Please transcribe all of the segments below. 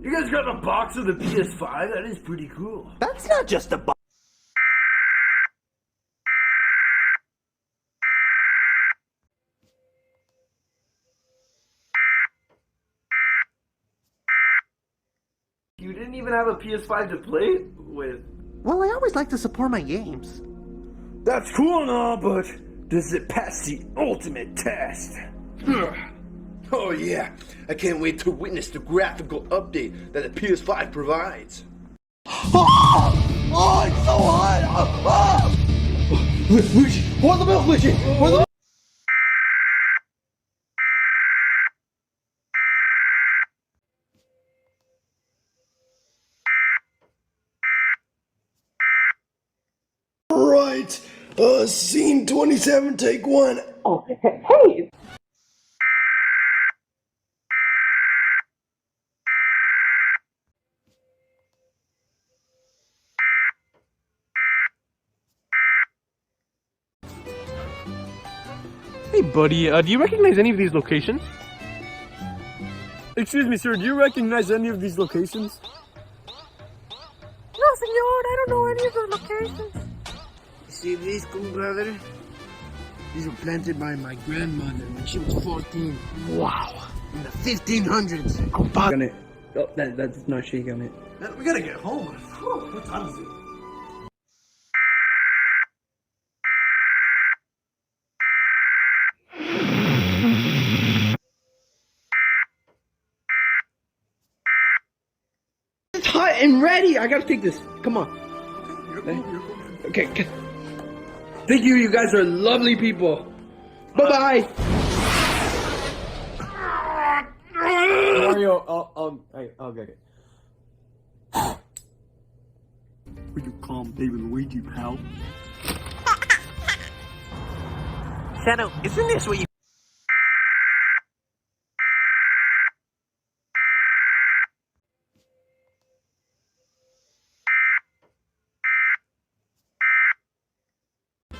You guys got a box of the PS5? That is pretty cool. That's not just a box. You didn't even have a PS5 to play with? Well, I always like to support my games. That's cool and all, but does it pass the ultimate test? Oh yeah, I can't wait to witness the graphical update that the PS5 provides. Oh, it's so hot! Luigi, pour the milk, Luigi! Pour the milk! Right, scene 27, take one. Oh, hey! Hey buddy, do you recognize any of these locations? Excuse me, sir, do you recognize any of these locations? No, senor, I don't know any of the locations. See these, brother? These were planted by my grandmother when she was 14. Wow. In the 1500s. Compadre. Oh, that's not shake on it. We gotta get home. What time is it? It's hot and ready. I gotta take this. Come on. You're cool. Okay. Thank you. You guys are lovely people. Bye bye. Mario, I'll get it. Would you calm David Luigi, pal? Shadow, isn't this what you...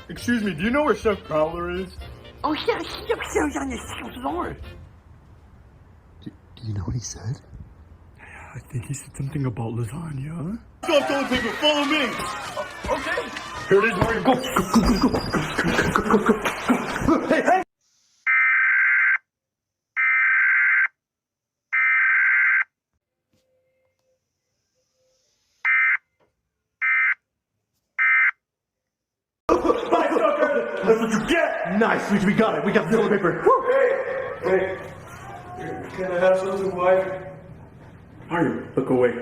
Excuse me, do you know where Chef Prowler is? Oh, yeah, sorry. Do you know what he said? I think he said something about lasagna. Stop telling people, follow me! Okay. Here it is, Mario, go! Hey, hey! That's what you get! Nice, we got it. We got the toilet paper. Hey! Can I have something, wife? Mario, look away.